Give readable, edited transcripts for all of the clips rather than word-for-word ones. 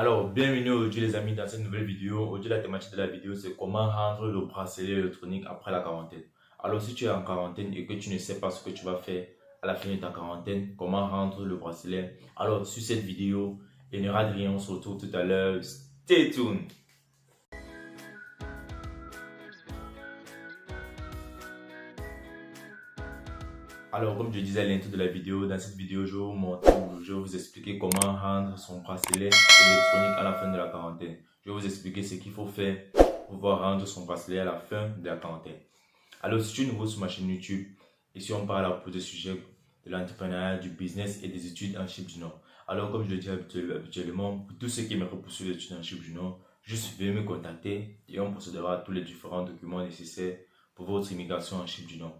Alors, bienvenue aujourd'hui les amis dans cette nouvelle vidéo. Aujourd'hui, la thématique de la vidéo, c'est comment rendre le bracelet électronique après la quarantaine. Alors, si tu es en quarantaine et que tu ne sais pas ce que tu vas faire à la fin de ta quarantaine, comment rendre le bracelet. Alors, sur cette vidéo, il n'y aura de rien, on se retrouve tout à l'heure. Stay tuned! Alors, comme je disais à l'intro de la vidéo, dans cette vidéo, je vais vous expliquer comment rendre son bracelet électronique à la fin de la quarantaine. Je vais vous expliquer ce qu'il faut faire pour pouvoir rendre son bracelet à la fin de la quarantaine. Alors, si tu es nouveau sur ma chaîne YouTube, ici on parle à propos des sujets de l'entrepreneuriat, du business et des études en Chine du Nord. Alors, comme je le dis habituellement, pour tous ceux qui aimeraient poursuivre les études en Chine du Nord, juste veuillez me contacter et on procédera à tous les différents documents nécessaires pour votre immigration en Chine du Nord.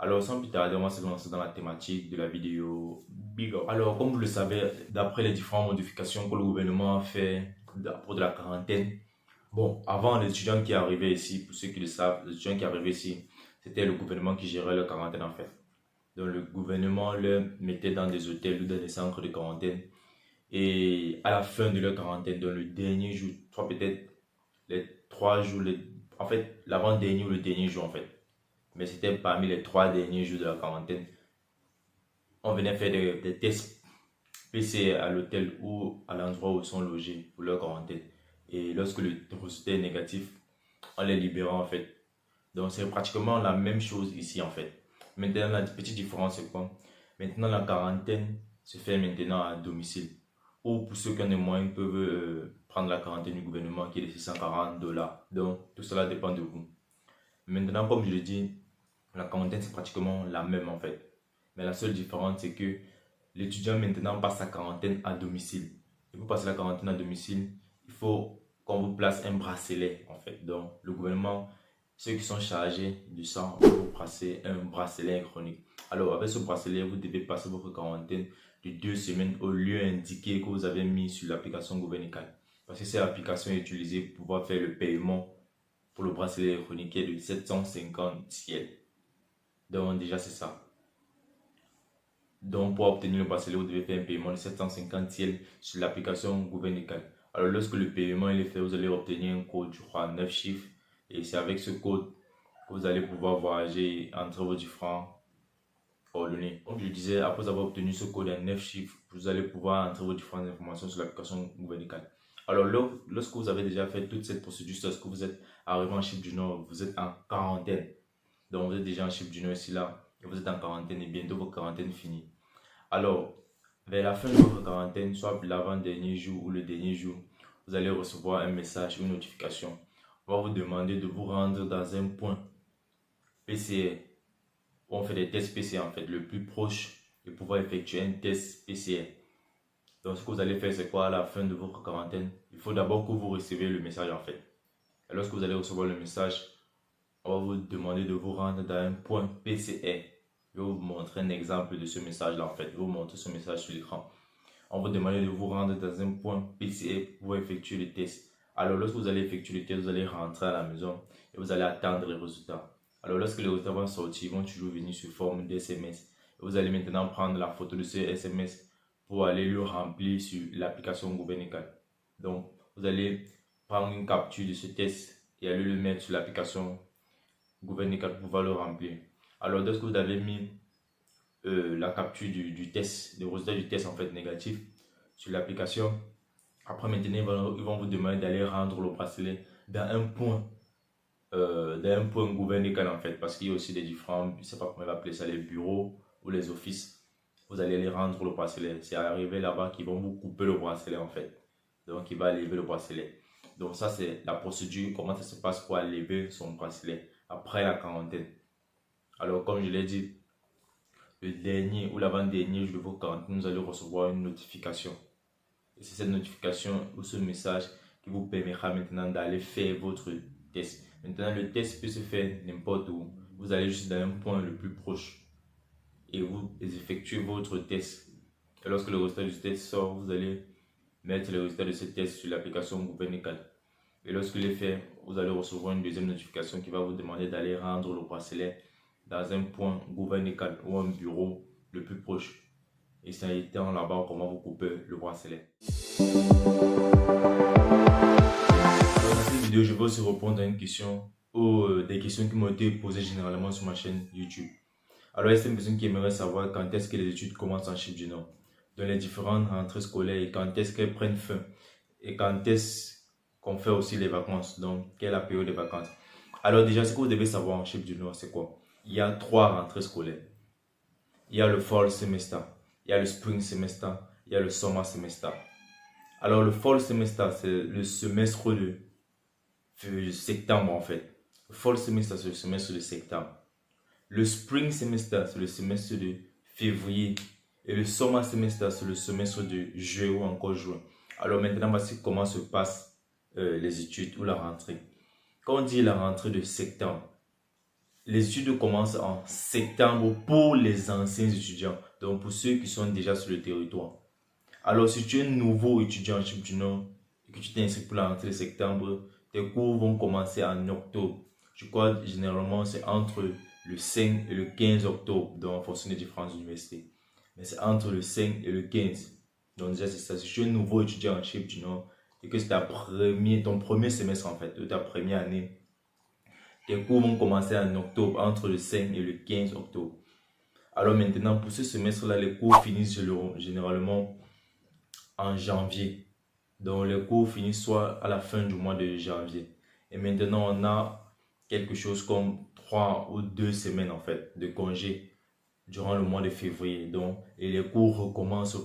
Alors, sans plus tarder, on va se lancer dans la thématique de la vidéo Big Up. Alors, comme vous le savez, d'après les différentes modifications que le gouvernement a fait pour de la quarantaine, bon, avant, les étudiants qui arrivaient ici, pour ceux qui le savent, les étudiants qui arrivaient ici, c'était le gouvernement qui gérait leur quarantaine en fait. Donc, le gouvernement les mettait dans des hôtels ou dans des centres de quarantaine. Et à la fin de leur quarantaine, dans le dernier jour, soit peut-être les 3 jours, en fait, l'avant-dernier ou le dernier jour en fait, mais c'était parmi les 3 derniers jours de la quarantaine. On venait faire des tests PCR à l'hôtel ou à l'endroit où ils sont logés pour leur quarantaine. Et lorsque le résultat est négatif, on les libère en fait. Donc c'est pratiquement la même chose ici en fait. Maintenant, la petite différence c'est quoi? Maintenant, la quarantaine se fait maintenant à domicile. Ou pour ceux qui ont les moyens peuvent prendre la quarantaine du gouvernement qui est de $640. Donc tout cela dépend de vous. Maintenant, comme je l'ai dit, la quarantaine, c'est pratiquement la même en fait. Mais la seule différence, c'est que l'étudiant maintenant passe sa quarantaine à domicile. Et pour passer la quarantaine à domicile, il faut qu'on vous place un bracelet en fait. Donc, le gouvernement, ceux qui sont chargés du sang, vont vous placer un bracelet électronique. Alors, avec ce bracelet, vous devez passer votre quarantaine de 2 semaines au lieu indiqué que vous avez mis sur l'application gouvernementale. Parce que cette application est utilisée pour pouvoir faire le paiement pour le bracelet électronique qui est de 750 ciels. Donc déjà c'est ça. Donc pour obtenir le bracelet, vous devez faire un paiement de 750 ciels sur l'application gouvernementale. Alors lorsque le paiement est fait, vous allez obtenir un code, je crois, 9 chiffres. Et c'est avec ce code que vous allez pouvoir voyager entre vos différents coordonnées. Comme je disais, après avoir obtenu ce code à 9 chiffres, vous allez pouvoir entrer vos différentes informations sur l'application gouvernementale. Alors lorsque vous avez déjà fait toute cette procédure, lorsque vous êtes arrivé en Chine du Nord, vous êtes en quarantaine. Donc vous êtes déjà en Chine du Nord ici là, et vous êtes en quarantaine et bientôt votre quarantaine finie. Alors, vers la fin de votre quarantaine, soit l'avant-dernier jour ou le dernier jour, vous allez recevoir un message, une notification. On va vous demander de vous rendre dans un point PCR. On fait des tests PCR en fait, le plus proche de pouvoir effectuer un test PCR. Donc ce que vous allez faire, c'est quoi à la fin de votre quarantaine? Il faut d'abord que vous recevez le message en fait. Et lorsque vous allez recevoir le message, on va vous demander de vous rendre dans un point PCR. Je vais vous montrer un exemple de ce message-là en fait. Je vais vous montrer ce message sur l'écran. On va vous demander de vous rendre dans un point PCR pour effectuer le test. Alors lorsque vous allez effectuer le test, vous allez rentrer à la maison et vous allez attendre les résultats. Alors lorsque les résultats vont sortir, ils vont toujours venir sous forme d'SMS. Vous allez maintenant prendre la photo de ce SMS pour aller le remplir sur l'application gouvernementale. Donc vous allez prendre une capture de ce test et aller le mettre sur l'application gouvernementale pour pouvoir le remplir. Alors lorsque vous avez mis la capture du test, le résultat du test en fait négatif sur l'application, après maintenant ils vont vous demander d'aller rendre le bracelet dans un point gouvernemental en fait, parce qu'il y a aussi des différents, je ne sais pas comment on va appeler ça, les bureaux ou les offices. Vous allez aller rendre le bracelet. C'est arrivé là-bas qu'ils vont vous couper le bracelet en fait. Donc il va lever le bracelet. Donc ça c'est la procédure, comment ça se passe pour lever son bracelet après la quarantaine. Alors comme je l'ai dit, le dernier ou l'avant-dernier jour de vos quarantaines, vous allez recevoir une notification. Et c'est cette notification ou ce message qui vous permettra maintenant d'aller faire votre test. Maintenant, le test peut se faire n'importe où. Vous allez juste dans un point le plus proche et vous effectuez votre test. Et lorsque le résultat du test sort, vous allez mettre le résultat de ce test sur l'application gouvernementale. Et lorsqu'il est fait, vous allez recevoir une deuxième notification qui va vous demander d'aller rendre le bracelet dans un point gouvernemental ou un bureau le plus proche. Et c'est en là-bas comment vous couper le bracelet. aussi répondre à une question ou des questions qui m'ont été posées généralement sur ma chaîne YouTube. Alors, il y a une personne qui aimerait savoir quand est-ce que les études commencent en Chine du Nord, dans les différentes rentrées scolaires et quand est-ce qu'elles prennent fin et quand est-ce qu'on fait aussi les vacances, donc quelle est la période des vacances. Alors déjà, ce que vous devez savoir en Chine du Nord, c'est quoi? Il y a 3 rentrées scolaires. Il y a le fall semester, il y a le spring semester, il y a le summer semester. Alors le fall semester, c'est le semestre de septembre en fait. Le fall semester, c'est le semestre de septembre. Le spring semester, c'est le semestre de février. Et le summer semester, c'est le semestre de juillet ou encore juin. Alors maintenant, voici comment se passent les études ou la rentrée. Quand on dit la rentrée de septembre, les études commencent en septembre pour les anciens étudiants, donc pour ceux qui sont déjà sur le territoire. Alors, si tu es un nouveau étudiant en Chine du Nord et que tu t'es inscrit pour la rentrée de septembre, tes cours vont commencer en octobre. Je crois généralement c'est entre le 5 et le 15 octobre, donc en fonction des différentes universités. Mais c'est entre le 5 et le 15. Donc déjà c'est ça. Si tu es un nouveau étudiant en Chine du Nord et que c'est ton premier semestre en fait, de ta première année, tes cours vont commencer en octobre, entre le 5 et le 15 octobre. Alors maintenant, pour ce semestre-là, les cours finissent généralement en janvier. Donc les cours finissent soit à la fin du mois de janvier. Et maintenant, on a quelque chose comme 3 ou 2 semaines en fait de congé durant le mois de février. Donc, et les cours recommencent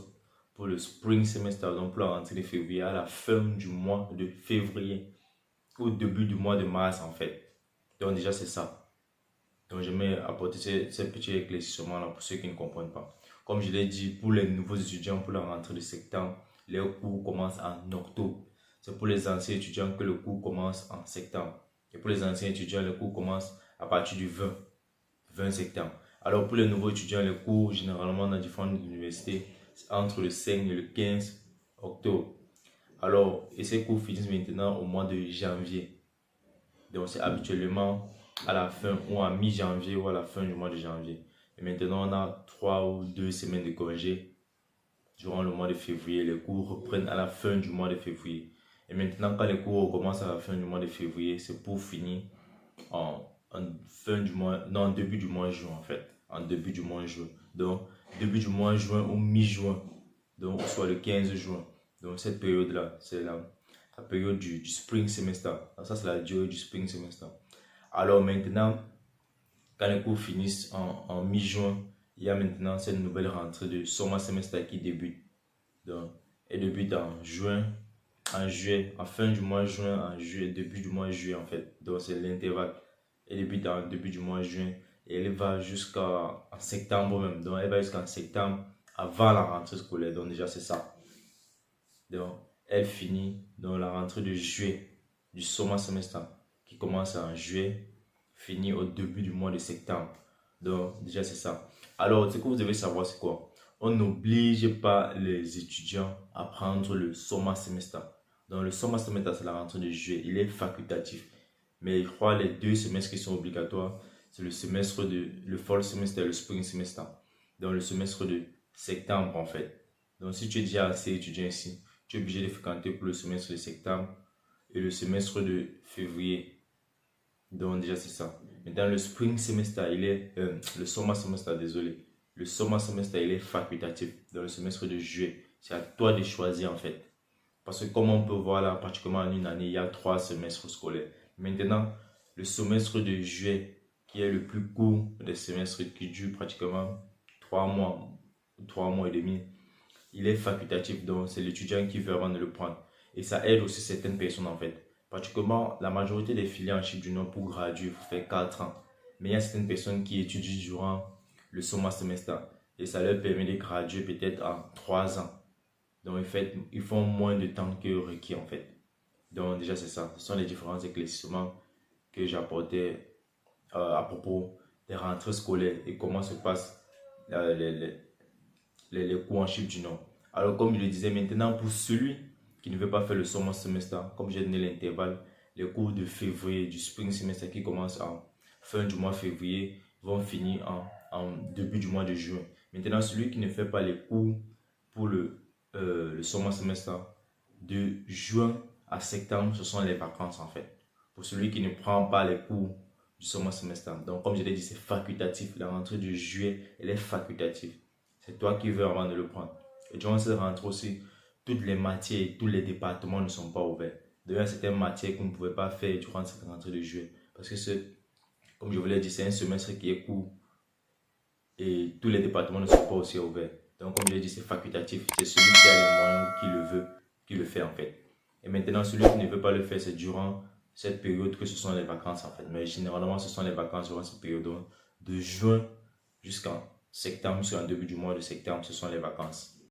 pour le spring semester, donc pour la rentrée de février, à la fin du mois de février ou début du mois de mars en fait. Donc déjà c'est ça. Donc j'aimerais apporter ces petits éclaircissements là pour ceux qui ne comprennent pas. Comme je l'ai dit, pour les nouveaux étudiants, pour la rentrée de septembre, les cours commencent en octobre. C'est pour les anciens étudiants que le cours commence en septembre. Et pour les anciens étudiants, le cours commence à partir du 20 septembre. Alors pour les nouveaux étudiants, les cours généralement dans différentes universités, c'est entre le 5 et le 15 octobre. Alors, et ces cours finissent maintenant au mois de janvier. Donc c'est habituellement à la fin ou à mi-janvier ou à la fin du mois de janvier. Et maintenant on a 3 ou 2 semaines de congé durant le mois de février. Les cours reprennent à la fin du mois de février. Et maintenant quand les cours recommencent à la fin du mois de février, c'est pour finir en fin du mois, non, début du mois de juin en fait. En début du mois de juin. Donc début du mois de juin ou mi-juin. Donc soit le 15 juin. Donc cette période-là, c'est la période du spring semester. Ça, c'est la durée du spring semester. Alors maintenant, quand les cours finissent en mi-juin, il y a maintenant cette nouvelle rentrée de summer semester qui débute. Donc, elle débute en juin, en juillet, en fin du mois de juin, en juillet, début du mois de juillet en fait. Donc c'est l'intervalle. Elle débute en début du mois de juin et elle va jusqu'en septembre même. Donc elle va jusqu'en septembre avant la rentrée scolaire. Donc déjà c'est ça. Donc elle finit dans la rentrée de juillet du summer semester qui commence en juillet, finit au début du mois de septembre. Donc déjà c'est ça. Alors ce que vous devez savoir c'est quoi? On n'oblige pas les étudiants à prendre le summer semester. Donc le summer semester c'est la rentrée de juillet, il est facultatif. Mais je crois les 2 semestres qui sont obligatoires, c'est le semestre de le fall semester et le spring semester. Donc le semestre de septembre en fait. Donc si tu es déjà assez étudiant ici, tu es obligé de fréquenter pour le semestre de septembre et le semestre de février. Donc déjà c'est ça. Maintenant le spring semester, il est le summer semester, désolé. Le summer semester, il est facultatif dans le semestre de juillet. C'est à toi de choisir en fait. Parce que comme on peut voir là, pratiquement en une année, il y a 3 semestres scolaires. Maintenant, le semestre de juillet, qui est le plus court des semestres, qui dure pratiquement 3 mois, 3 mois et demi, il est facultatif, donc c'est l'étudiant qui veut avant de le prendre. Et ça aide aussi certaines personnes en fait. Pratiquement, la majorité des filières en Chine du Nord pour graduer, il faut faire 4 ans. Mais il y a certaines personnes qui étudient durant le summer semester et ça leur permet de graduer peut-être en 3 ans. Donc en fait, ils font moins de temps que requis en fait. Donc déjà c'est ça, ce sont les différents éclaircissements que j'apportais à propos des rentrées scolaires et comment se passent les cours en Chine du Nord. Alors comme je le disais maintenant, pour celui qui ne veut pas faire le summer semester, comme j'ai donné l'intervalle, les cours de février, du spring semester qui commencent en fin du mois de février, vont finir en début du mois de juin. Maintenant, celui qui ne fait pas les cours pour le summer semester, de juin à septembre, ce sont les vacances en fait. pour celui qui ne prend pas les cours du second semestre. Donc, comme je l'ai dit, c'est facultatif. La rentrée de juillet, elle est facultative. C'est toi qui veux avant de le prendre. Et durant cette rentrée aussi, toutes les matières et tous les départements ne sont pas ouverts. D'ailleurs, certaines matières que vous ne pouvez pas faire durant cette rentrée de juillet. Parce que, comme je vous l'ai dit, c'est un semestre qui est court et tous les départements ne sont pas aussi ouverts. Donc, comme je l'ai dit, c'est facultatif. C'est celui qui a les moyens ou qui le veut, qui le fait en fait. Et maintenant, celui qui ne veut pas le faire, c'est durant cette période que ce sont les vacances en fait. Mais généralement, ce sont les vacances durant cette période de juin jusqu'en septembre, jusqu'en début du mois de septembre, ce sont les vacances.